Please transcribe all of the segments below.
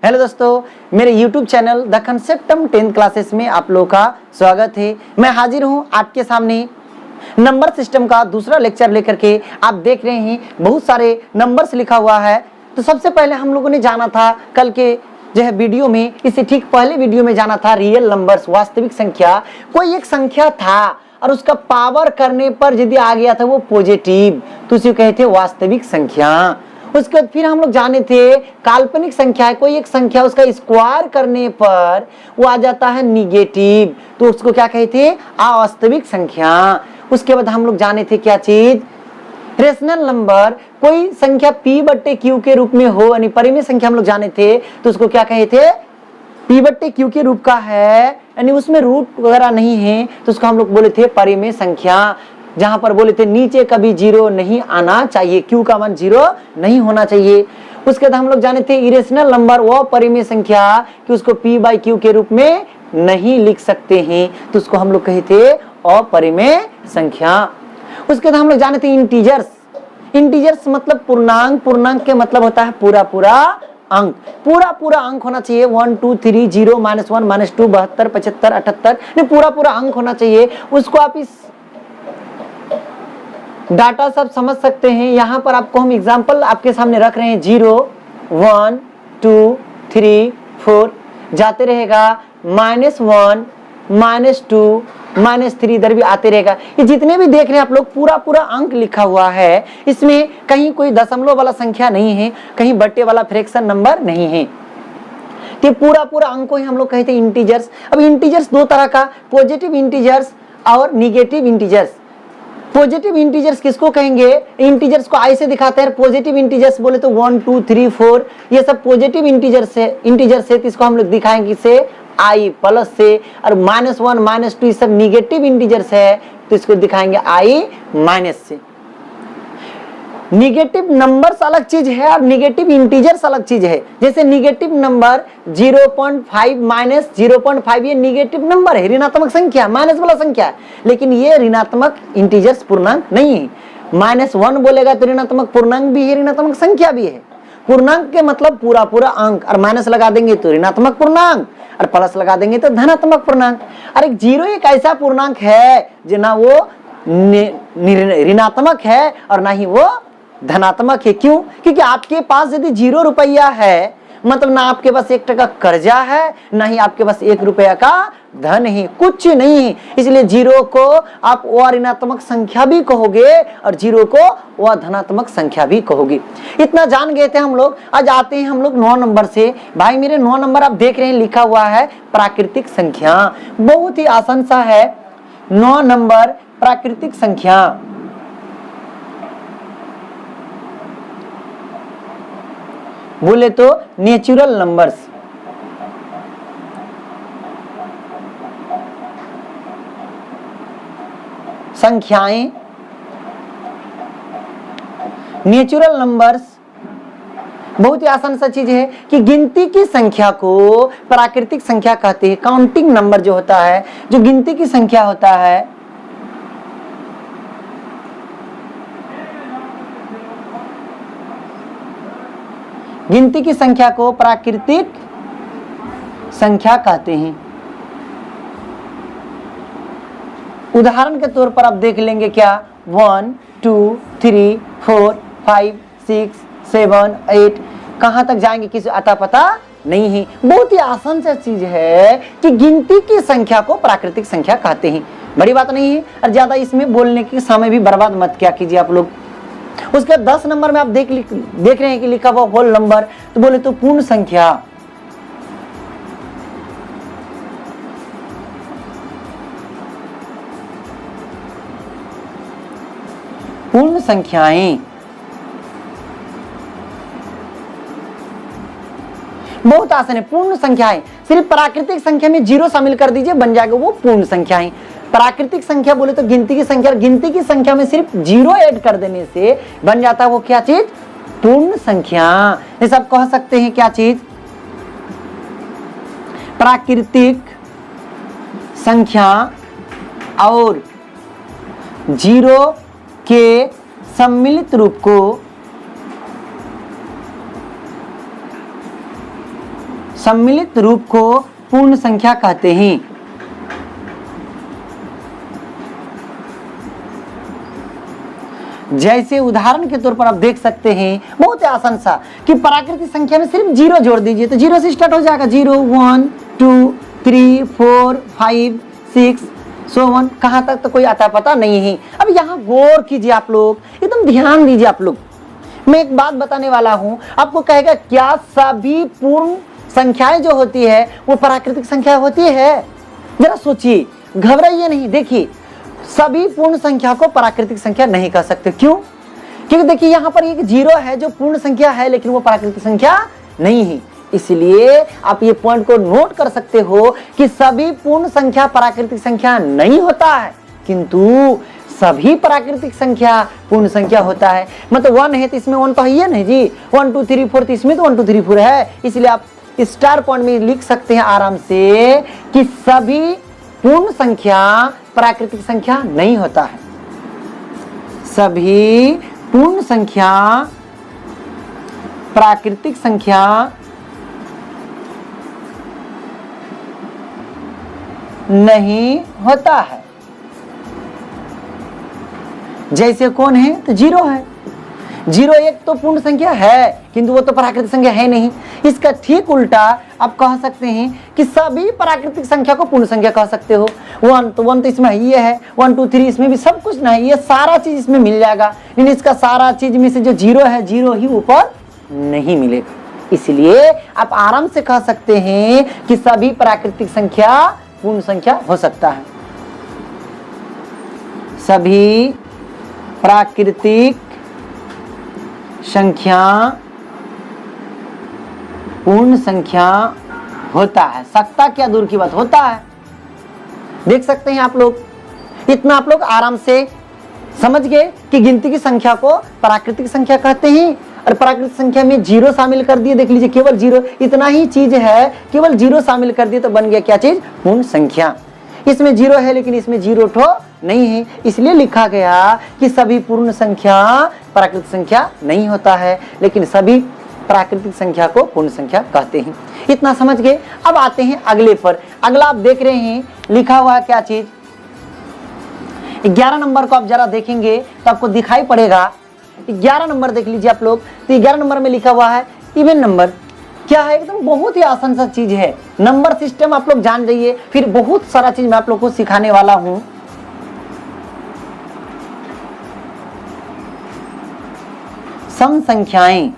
Hello दोस्तों, मेरे YouTube channel the कंसेप्टम 10th क्लासेस में आप लोगों का स्वागत है। मैं हाजिर हूं आपके सामने नंबर सिस्टम का दूसरा लेक्चर लेकर के। आप देख रहे हैं बहुत सारे नंबर्स लिखा हुआ है। तो सबसे पहले हम लोगों ने जाना था कल के जो है वीडियो में, इससे ठीक पहले वीडियो में जाना था रियल नंबर्स, वास्तविक संख्या। कोई एक संख्या था और उसका पावर करने पर यदि आ गया था वो पॉजिटिव, तो उसे कहते वास्तविक संख्या। उसके बाद फिर हम लोग जाने थे काल्पनिक संख्या है, कोई एक संख्या उसका स्क्वायर करने पर वो आ जाता है निगेटिव, तो उसको क्या कहते हैं अवास्तविक संख्या। उसके बाद हम लोग जाने थे क्या चीज, रेशनल नंबर, कोई संख्या p बट्टे q के रूप में हो, यानी परिमेय संख्या हम लोग जाने थे, तो उसको क्या कहे थे p बट्टे q के रूप का है, यानी उसमें रूट वगैरह नहीं है, तो उसको हम लोग बोले थे परिमेय संख्या। जहां पर बोले थे नीचे कभी जीरो नहीं आना चाहिए, q का मान जीरो नहीं होना चाहिए। उसके बाद हम लोग जाने थे इरेशनल नंबर, वो परिमेय संख्या कि उसको p बाई q के रूप में नहीं लिख सकते हैं, तो उसको हम लोग कहे थे अपरिमेय संख्या। उसके बाद हम लोग जाने थे इंटीजर्स। इंटीजर्स मतलब पूर्णांक, पूर्णांक के मतलब होता है पूरा पूरा अंक, पूरा पूरा अंक होना चाहिए। 1 2 3 0 -1 -2 72 75 78, पूरा पूरा अंक होना चाहिए। उसको आप इस डाटा सब समझ सकते हैं। यहाँ पर आपको हम एग्जाम्पल आपके सामने रख रहे हैं, 0 1 2 3 4 जाते रहेगा, -1 -2 -3 इधर भी आते रहेगा। ये जितने भी देख रहे हैं आप लोग पूरा पूरा अंक लिखा हुआ है, इसमें कहीं कोई दशमलव वाला संख्या नहीं है, कहीं बट्टे वाला फ्रैक्शन नंबर नहीं है, तो पूरा पूरा अंक को ही हम लोग कहते हैं इंटीजर्स। अब इंटीजर्स दो तरह का, पॉजिटिव इंटीजर्स और निगेटिव इंटीजर्स। पॉजिटिव इंटीजर्स किसको कहेंगे, इंटीजर्स को आई से दिखाते हैं। पॉजिटिव इंटीजर्स बोले तो 1 2 3 4 ये सब पॉजिटिव इंटीजर्स है, इंटीजर्स है, तो इसको हम लोग दिखाएंगे से आई प्लस से। और -1 -2 ये सब निगेटिव इंटीजर्स है, तो इसको दिखाएंगे आई माइनस से। निगेटिव नंबर्स अलग चीज है और निगेटिव इंटीजर्स अलग चीज है। जैसे निगेटिव नंबर 0.5 -0.5 ये निगेटिव नंबर है, ऋणात्मक संख्या, माइनस वाला संख्या है, लेकिन ये ऋणात्मक इंटीजर्स पूर्णांक नहीं है। -1 बोलेगा तो ऋणात्मक पूर्णांक भी है, ऋणात्मक संख्या भी है। पूर्णांक के मतलब पूरा पूरा अंक, और माइनस लगा देंगे तो ऋणात्मक पूर्णांक, और प्लस लगा देंगे तो धनात्मक पूर्णांक। और एक जीरो एक ऐसा पूर्णांक है जो ना वो ऋणात्मक है और ना ही वो धनात्मक है। क्यों? क्योंकि आपके पास यदि 0 रुपया है, मतलब ना आपके पास 1 टका कर्जा है, ना ही आपके पास 1 रुपया का धन है, कुछ नहीं है। इसलिए 0 को आप वो ऋणात्मक संख्या भी कहोगे और 0 को वो धनात्मक संख्या भी कहोगे। इतना जान गए थे हम लोग। आज आते हैं हम लोग 9 नंबर से। भाई मेरे 9 नंबर आप देख रहे हैं लिखा हुआ है प्राकृतिक संख्या। बहुत ही आसान सा है 9 नंबर प्राकृतिक संख्या। बोले तो नेचुरल नंबर्स। संख्याएं, नेचुरल नंबर्स बहुत ही आसान सा चीज है कि गिनती की संख्या को प्राकृतिक संख्या कहते हैं। काउंटिंग नंबर जो होता है, जो गिनती की संख्या होता है, गिनती की संख्या को प्राकृतिक संख्या कहते हैं। उदाहरण के तौर पर आप देख लेंगे क्या, 1 2 3 4 5 6 7 8, कहां तक जाएंगे किसी अता पता नहीं है। बहुत ही आसान सा चीज है कि गिनती की संख्या को प्राकृतिक संख्या कहते हैं। बड़ी बात नहीं है, और ज्यादा इसमें बोलने के समय भी बर्बाद मत क्या कीजिए आप लोग। उसके 10 नंबर में आप देख रहे हैं कि लिखा हुआ होल नंबर, तो बोले तो पूर्ण संख्या। पूर्ण संख्याएं बहुत आसान है। पूर्ण संख्याएं सिर्फ प्राकृतिक संख्या में 0 शामिल कर दीजिए, बन जाएगा वो पूर्ण संख्याएं। प्राकृतिक संख्या बोले तो गिनती की संख्या, गिनती की संख्या में सिर्फ 0 ऐड कर देने से बन जाता है वो क्या चीज, पूर्ण संख्या। जैसे आप कह सकते हैं क्या चीज, प्राकृतिक संख्या और 0 के सम्मिलित रूप को सम्मिलित रूप को पूर्ण संख्या कहते हैं। जैसे उदाहरण के तौर पर आप देख सकते हैं, बहुत ही आसान सा, कि प्राकृतिक संख्या में सिर्फ 0 जोड़ दीजिए तो 0 से स्टार्ट हो जाएगा। 0 1 2 3 4 5 6 सो 1, कहाँ तक तो कोई आता पता नहीं है। अब यहाँ गौर कीजिए आप लोग, एकदम ध्यान दीजिए आप लोग। मैं एक बात बताने वाला हूँ, आपको कहेगा क्या सभी पूर्ण संख्याएं जो होती है वो प्राकृतिक संख्या होती है? जरा सोचिए, घबराइए नहीं। देखिए, सभी पूर्ण संख्या को प्राकृतिक संख्या नहीं कह सकते। क्यों? क्योंकि देखिए यहाँ पर एक 0 है जो पूर्ण संख्या है, लेकिन वो प्राकृतिक संख्या नहीं है। इसलिए आप ये पॉइंट को नोट कर सकते हो कि सभी पूर्ण संख्या प्राकृतिक संख्या नहीं होता है, किंतु सभी प्राकृतिक संख्या पूर्ण संख्या होता है। मतलब 1 है तो इसमें 1 तो है ही नहीं जी, 1 2 3 4 तो इसमें तो 1 2 3 4 है। इसलिए आप स्टार पॉइंट में लिख सकते हैं आराम से कि सभी पूर्ण संख्या प्राकृतिक संख्या नहीं होता है। सभी पूर्ण संख्या प्राकृतिक संख्या नहीं होता है। जैसे कौन है तो 0 है। 0 एक तो पूर्ण संख्या है, किंतु वो तो प्राकृतिक संख्या है नहीं। इसका ठीक उल्टा आप कह सकते हैं कि सभी प्राकृतिक संख्या को पूर्ण संख्या कह सकते हो। 1 तो इसमें ये है, 1 2 3 इसमें भी सब कुछ नहीं, ये सारा चीज इसमें मिल जाएगा, लेकिन इसका सारा चीज में से जो 0 है, 0 ही ऊपर नहीं मिलेगा। इसलिए आप आराम से कह सकते हैं कि सभी प्राकृतिक संख्या पूर्ण संख्या हो सकता है। सभी प्राकृतिक संख्या पूर्ण संख्या होता है। सकता क्या दूर की बात, होता है। देख सकते हैं आप लोग, इतना आप लोग आराम से समझ गए कि गिनती की संख्या को प्राकृतिक संख्या कहते हैं। और प्राकृतिक संख्या में 0 शामिल कर दिए, देख लीजिए केवल 0, इतना ही चीज है, केवल 0 शामिल कर दिए तो बन गया क्या चीज? पूर्ण संख्या। इसमें 0 है लेकिन इसमें 0 ठो नहीं है, इसलिए लिखा गया कि सभी पूर्ण संख्या प्राकृतिक संख्या नहीं होता है, लेकिन सभी प्राकृतिक संख्या को पूर्ण संख्या कहते हैं। इतना समझ गए। अब आते हैं अगले पर। अगला आप देख रहे हैं लिखा हुआ है क्या चीज? 11 नंबर को आप जरा देखेंगे तो आपको दिखाई पड़ेगा। 11 नंबर देख लीजिए आप लोग, तो 11 नंबर में लिखा हुआ है इवन नंबर। क्या है? एकदम बहुत ही आसान सा चीज है। नंबर सिस्टम आप लोग जान जाइए, फिर बहुत सारा चीज मैं आप लोग को सिखाने वाला हूं। सम संख्याएं,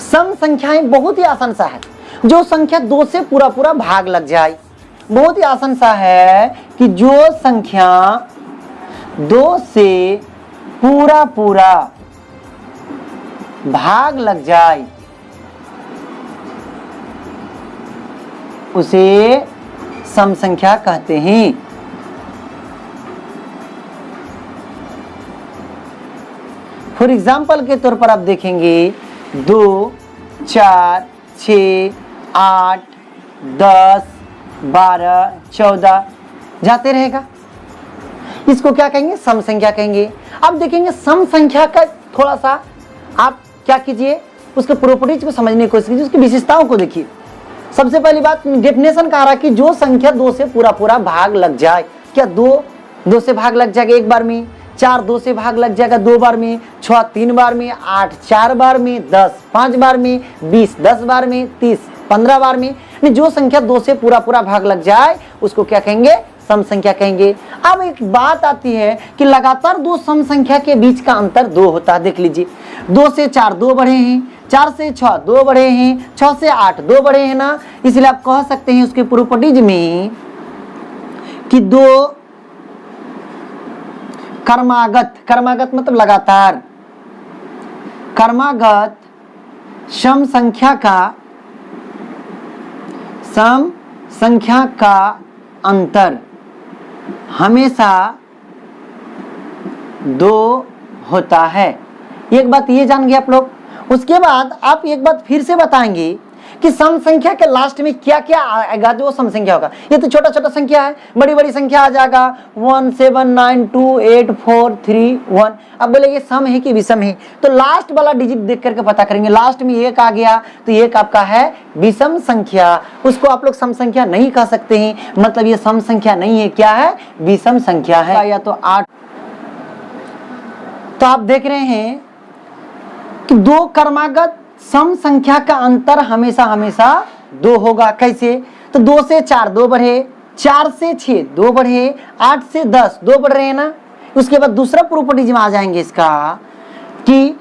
सम संख्याएं बहुत ही आसान सा है। जो संख्या 2 से पूरा पूरा भाग लग जाए, बहुत ही आसान सा है कि जो संख्या 2 से पूरा पूरा भाग लग जाए उसे सम संख्या कहते हैं। फॉर एग्जाम्पल के तौर पर आप देखेंगे 2 4 6 8 10 12 14 जाते रहेगा। इसको क्या कहेंगे? सम संख्या कहेंगे। अब देखेंगे सम संख्या का थोड़ा सा आप क्या कीजिए, उसके प्रॉपर्टीज को समझने की कोशिश कीजिए, उसकी विशेषताओं को देखिए। सबसे पहली बात डेफिनेशन कह रहा कि जो संख्या 2 से पूरा पूरा भाग लग जाए। क्या 2 से भाग लग जाएगा एक बार में, 4 2 से भाग लग जाएगा 2 बार में, 6 3 बार में, 8 4 बार में, 10 5 बार में, 20 10 बार में, 30 15 बार में। जो संख्या 2 से पूरा पूरा भाग लग जाए उसको क्या कहेंगे? सम संख्या कहेंगे। अब एक बात आती है कि लगातार 2 सम संख्या के बीच का अंतर 2 होता है। देख लीजिए 2 से 4 2 बढ़े हैं, 4 से 6 2 बढ़े हैं, 6 से 8 2 बढ़े हैं ना। इसलिए आप कह सकते हैं उसके प्रॉपर्टीज में कि 2 क्रमागत, क्रमागत मतलब लगातार, क्रमागत सम संख्या का अंतर हमेशा 2 होता है। एक बात ये जान गए आप लोग। उसके बाद आप एक बात फिर से बताएंगे कि सम संख्या के लास्ट में क्या क्या आएगा जो सम संख्या होगा। ये तो छोटा छोटा संख्या है, बड़ी बड़ी संख्या आ जाएगा 17928431। अब बोले ये सम है कि विषम है, तो लास्ट वाला डिजिट देख करके पता करेंगे। लास्ट में एक आ गया तो एक आपका है विषम संख्या, उसको आप लोग सम संख्या नहीं कह सकते हैं, मतलब ये सम संख्या नहीं है, क्या है, विषम संख्या है। या तो 8। तो आप देख रहे हैं कि दो क्रमागत सम संख्या का अंतर हमेशा हमेशा 2 होगा। कैसे, तो 2 से 4 2 बढ़े, 4 से 6 2 बढ़े, 8 से 10 2 बढ़ रहे हैं ना। उसके बाद दूसरा प्रॉपर्टीज में आ जाएंगे इसका कि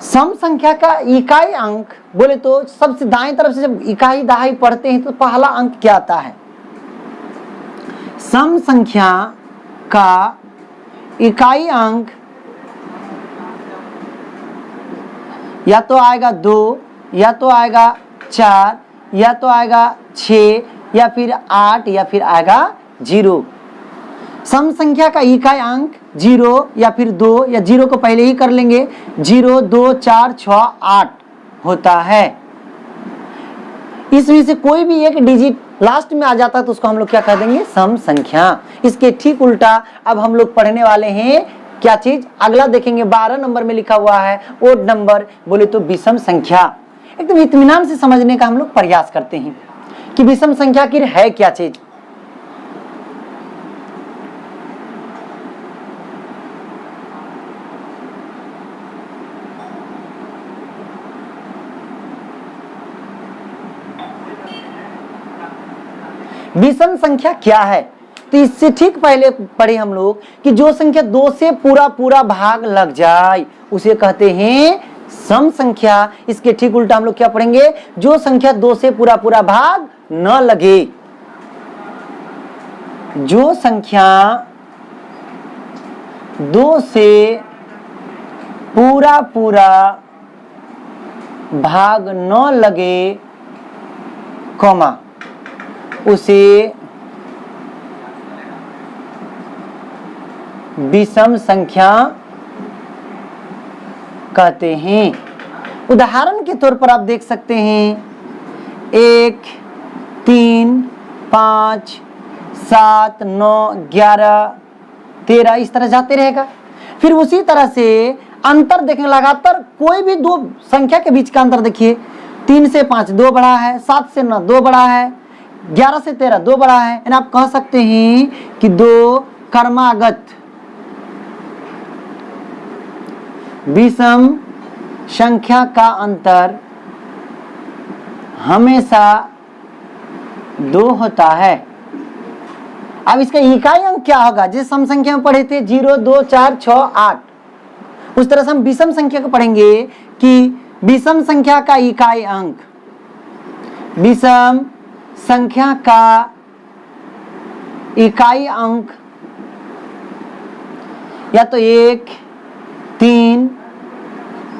सम संख्या का इकाई अंक, बोले तो सबसे दाएं तरफ से जब इकाई दहाई पढ़ते हैं तो पहला अंक क्या आता है, सम संख्या का इकाई अंक या तो आएगा 2, या तो आएगा 4, या तो आएगा 6, या फिर 8, या फिर आएगा 0। सम संख्या का इकाई अंक 0 या फिर 2, या 0 को पहले ही कर लेंगे, 0 2 4 6 8 होता है। इसमें से कोई भी एक डिजिट लास्ट में आ जाता है तो उसको हम लोग क्या कह देंगे, सम संख्या। इसके ठीक उल्टा अब हम लोग पढ़ने वाले हैं क्या चीज, अगला देखेंगे 12 नंबर में लिखा हुआ है ओड नंबर, बोले तो विषम संख्या। एकदम इत्मीनान से समझने का हम लोग प्रयास करते हैं कि विषम संख्या की है क्या चीज। विषम संख्या क्या है, तो इससे ठीक पहले पढ़े हम लोग कि जो संख्या 2 से पूरा पूरा भाग लग जाए उसे कहते हैं सम संख्या। इसके ठीक उल्टा हम लोग क्या पढ़ेंगे, जो संख्या 2 से पूरा पूरा भाग न लगे, जो संख्या 2 से पूरा पूरा भाग न लगे, कॉमा, उसे विषम संख्या कहते हैं। उदाहरण के तौर पर आप देख सकते हैं 1 3 5 7 9 11 13 इस तरह जाते रहेगा। फिर उसी तरह से अंतर देखें, लगातार कोई भी दो संख्या के बीच का अंतर देखिए, 3 से 5 2 बढ़ा है, 7 से 9 2 बढ़ा है, 11 से 13 2 बढ़ा है। यानी आप कह सकते हैं कि दो क्रमागत विषम संख्या का अंतर हमेशा 2 होता है। अब इसका इकाई अंक क्या होगा, जिस सम संख्या में पढ़े थे 0 2 4 6 8, उस तरह से हम विषम संख्या को पढ़ेंगे कि विषम संख्या का इकाई अंक, विषम संख्या का इकाई अंक या तो 1 3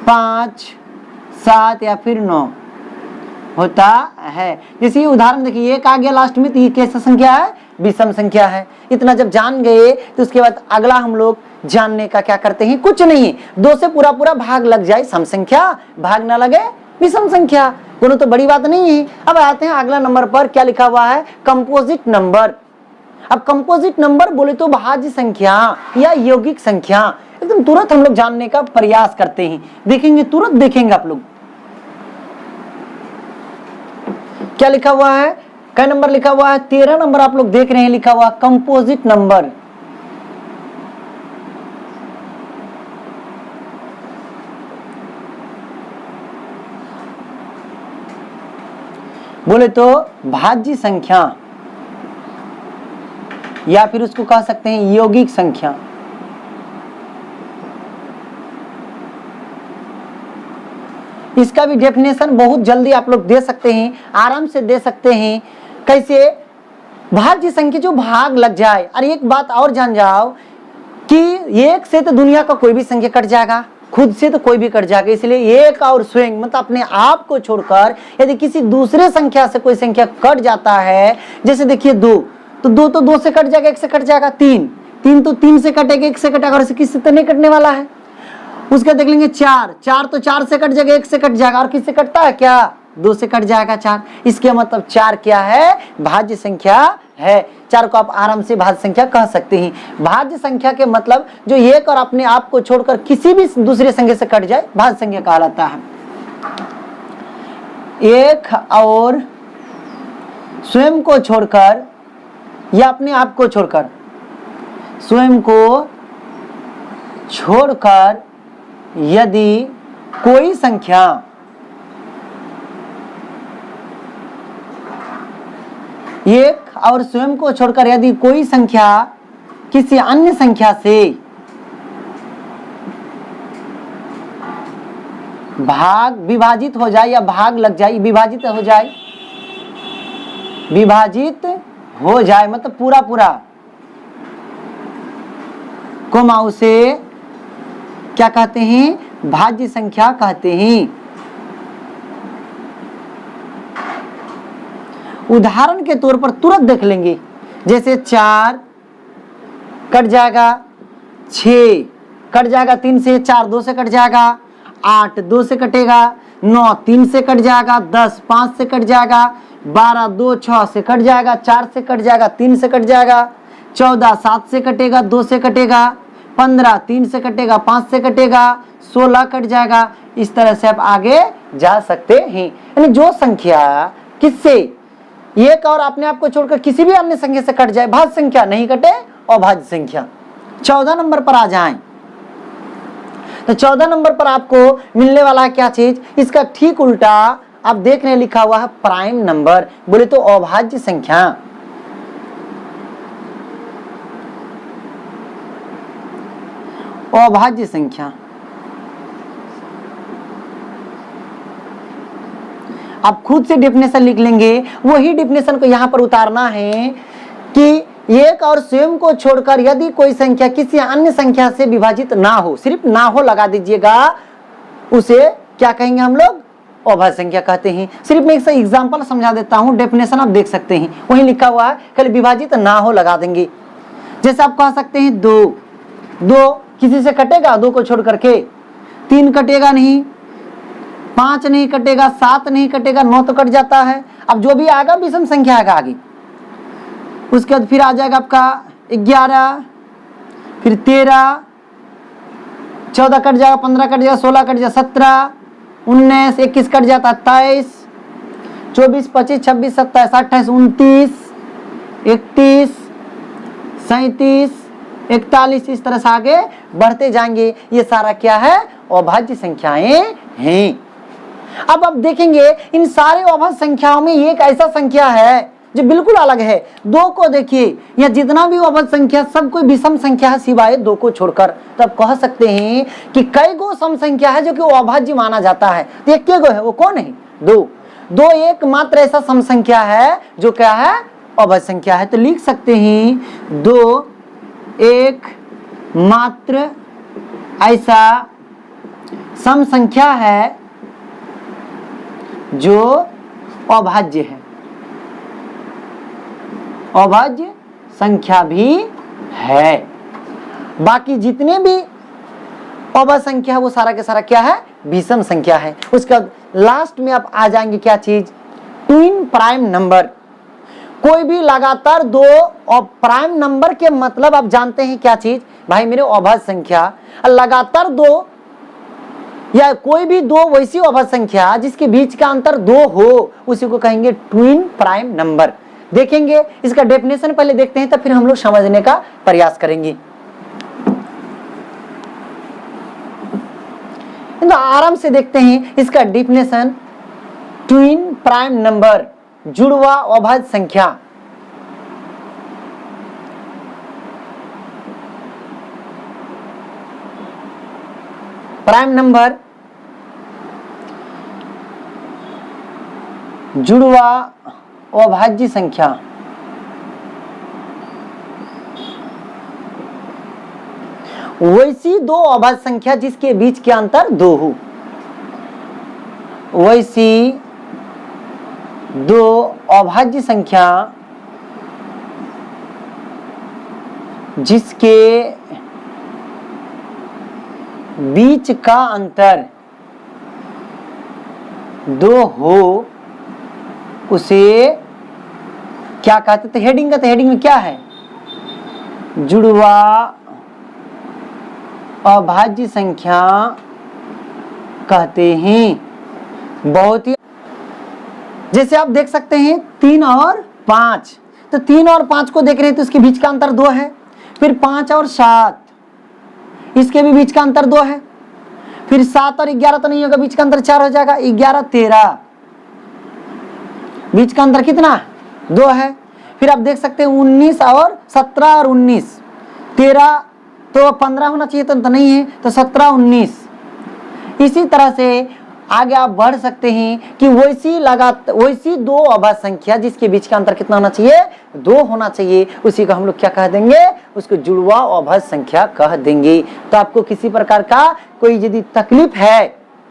5 7 या फिर 9 होता है। जैसे उदाहरण देखिए, 1 आ गया लास्ट में तो ये कैसा संख्या है, विषम संख्या है। इतना जब जान गए तो उसके बाद अगला हम लोग जानने का क्या करते हैं, कुछ नहीं है, 2 से पूरा पूरा भाग लग जाए सम संख्या, भाग ना लगे विषम संख्या, दोनों तो बड़ी बात नहीं है। अब आते हैं अगला नंबर पर, क्या लिखा हुआ है, कंपोजिट नंबर। अब कंपोजिट नंबर बोले तो भाज्य संख्या या यौगिक संख्या, एकदम तुरंत हम लोग जानने का प्रयास करते हैं, देखेंगे तुरंत देखेंगे आप लोग क्या लिखा हुआ है, क्या नंबर लिखा हुआ है, 13 नंबर आप लोग देख रहे हैं लिखा हुआ कंपोजिट नंबर। बोले तो भाज्य संख्या या फिर उसको कह सकते हैं यौगिक संख्या। इसका भी डेफिनेशन बहुत जल्दी आप लोग दे सकते हैं, आराम से दे सकते हैं। कैसे, भाज्य संख्या जो भाग लग जाए। और एक बात और जान जाओ कि 1 से तो दुनिया का कोई भी संख्या कट जाएगा, खुद से तो कोई भी कट जाएगा, इसलिए 1 और स्वयं मतलब अपने आप को छोड़कर यदि किसी दूसरे संख्या से कोई संख्या कट जाता है, जैसे देखिए 2 तो 2 तो 2 से कट जाएगा, 1 से कट जाएगा, 3 तो 3 से कटेगा, 1 से कटेगा, और किसी से तो नहीं कटने वाला है। उसका देख लेंगे 4 तो 4 से कट जाएगा, 1 से कट जाएगा, और किससे कटता है क्या, 2 से कट जाएगा 4। इसके मतलब 4 क्या है? भाज्य संख्या है। 4 को आप आराम से भाज्य संख्या कह सकते हैं। भाज्य संख्या के मतलब जो एक और अपने आप को छोड़कर किसी भी दूसरे संख्या से कट जाए भाज्य संख्या कहलाता है। एक और स्वयं को छोड़कर या अपने आप को छोड़कर, स्वयं को छोड़कर यदि कोई संख्या एक और स्वयं को छोड़कर यदि कोई संख्या किसी अन्य संख्या से विभाजित हो जाए या भाग लग जाए, विभाजित हो जाए मतलब पूरा कोमा, उसे क्या कहते हैं? भाज्य संख्या कहते हैं। उदाहरण के तौर पर तुरंत देख लेंगे, जैसे 4 कट जाएगा, 6 कट जाएगा 3 से, 4 2 से कट जाएगा, 8 2 से कटेगा, 9 3 से कट जाएगा, 10 5 से कट जाएगा, 12 2 6 से कट जाएगा, 4 से कट जाएगा, 3 से कट जाएगा, 14 7 से कटेगा, 2 से कटेगा, 15 3 से कटेगा, 5 से कटेगा, 16 कट जाएगा। इस तरह से आप आगे जा सकते हैं। यानी जो संख्या किससे एक और अपने आप को छोड़कर किसी भी अन्य संख्या से कट जाए, भाज्य संख्या, नहीं कटे अभाज्य संख्या। 14 नंबर पर आ जाएं तो 14 नंबर पर आपको मिलने वाला है क्या चीज? इसका ठीक उल्टा आप देख रहे लिखा हुआ है प्राइम नंबर, बोले तो अभाज्य संख्या। अभाज्य संख्या आप खुद से डेफिनेशन लिख लेंगे, वही डेफिनेशन को यहां पर उतारना है कि एक और स्वयं को छोड़कर यदि कोई संख्या किसी अन्य संख्या से विभाजित ना हो, सिर्फ ना हो लगा दीजिएगा, उसे क्या कहेंगे हम लोग? अभाज्य संख्या कहते हैं। सिर्फ मैं एक एग्जांपल समझा देता हूं, डेफिनेशन आप देख सकते हैं, वही लिखा हुआ है, खाली विभाजित ना हो लगा देंगे। जैसे आप कह सकते हैं 2 किसी से कटेगा, 2 को छोड़ करके, 3 कटेगा नहीं, 5 नहीं कटेगा, 7 नहीं कटेगा, 9 तो कट जाता है। अब जो भी आएगा विषम संख्या आएगा आगे। उसके बाद फिर आ जाएगा आपका 11, फिर 13, 14 कट जाएगा, 15 कट जाएगा, 16 कट जाएगा, 17, 19, 21 कट जाता है, 23, 24, 25, 26, 27, 28, 29, 31, 37, 41, इस तरह से आगे बढ़ते जाएंगे। ये सारा क्या है? अभाज्य संख्याएं हैं। अब आप देखेंगे इन सारे अभाज्य संख्याओं में एक ऐसा संख्या है जो बिल्कुल अलग है। 2 को देखिए, यह जितना भी अभाज्य संख्या सब कोई विषम संख्या है सिवाय 2 को छोड़कर। तब कह सकते हैं कि कई गो सम संख्या है जो कि अभाज्य माना जाता है। तो एक के गो है? वो कौन है? 2 एकमात्र ऐसा सम संख्या है जो क्या है? अभाज्य संख्या है। तो लिख सकते हैं 2 एक मात्र ऐसा सम संख्या है जो अभाज्य है। अभाज्य संख्या भी है। बाकी जितने भी अभाज्य संख्या है वो सारा के सारा क्या है? विषम संख्या है। उसके बाद लास्ट में आप आ जाएंगे क्या चीज? Twin prime number. कोई भी लगातार 2 और प्राइम नंबर के मतलब आप जानते हैं क्या चीज? भाई मेरे अभाज्य संख्या लगातार 2 या कोई भी 2 वैसी अभाज्य संख्या जिसके बीच का अंतर 2 हो, उसी को कहेंगे ट्विन प्राइम नंबर। देखेंगे इसका डेफिनेशन पहले देखते हैं, तब फिर हम लोग समझने का प्रयास करेंगे। तो आराम से देखते हैं इसका डेफिनेशन। ट्विन प्राइम नंबर, जुड़वा अभाज्य संख्या। प्राइम नंबर जुड़वा अभाज्य संख्या। वैसी 2 अभाज्य संख्या जिसके बीच के अंतर 2 हो, वैसी 2 अभाज्य संख्या जिसके बीच का अंतर दो हो उसे क्या कहते थे? हेडिंग का, तो हेडिंग में क्या है? जुड़वा अभाज्य संख्या कहते हैं। बहुत ही, जैसे आप देख सकते हैं 3 और 5, तो 3 और 5 को देख रहे हैं तो इसके बीच का अंतर 2 है। फिर 5 और 7, इसके भी बीच का अंतर 2 है। फिर 7 और 11 तो नहीं होगा, बीच का अंतर 4 हो जाएगा। 11 13, बीच का अंतर कितना? 2 है। फिर आप देख सकते हैं 19 और 17 और 19, 13 तो 15 होना चाहिए तो नहीं है, तो 17 19। इसी तरह से आगे आप बढ़ सकते हैं कि वैसी दो अभाज्य संख्या जिसके बीच का अंतर कितना होना चाहिए? 2 होना चाहिए, उसी को हम लोग क्या कह देंगे? उसको जुड़वा अभाज्य संख्या कह देंगे। तो आपको किसी प्रकार का कोई यदि तकलीफ है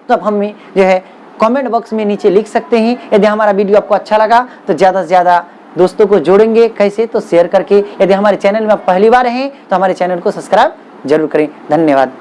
तो आप हमें जो है कमेंट बॉक्स में नीचे लिख सकते हैं। यदि हमारा वीडियो आपको अच्छा लगा तो ज़्यादा से ज़्यादा दोस्तों को जोड़ेंगे, कैसे? तो शेयर करके। यदि हमारे चैनल में आप पहली बार हैं तो हमारे चैनल को सब्सक्राइब जरूर करें। धन्यवाद।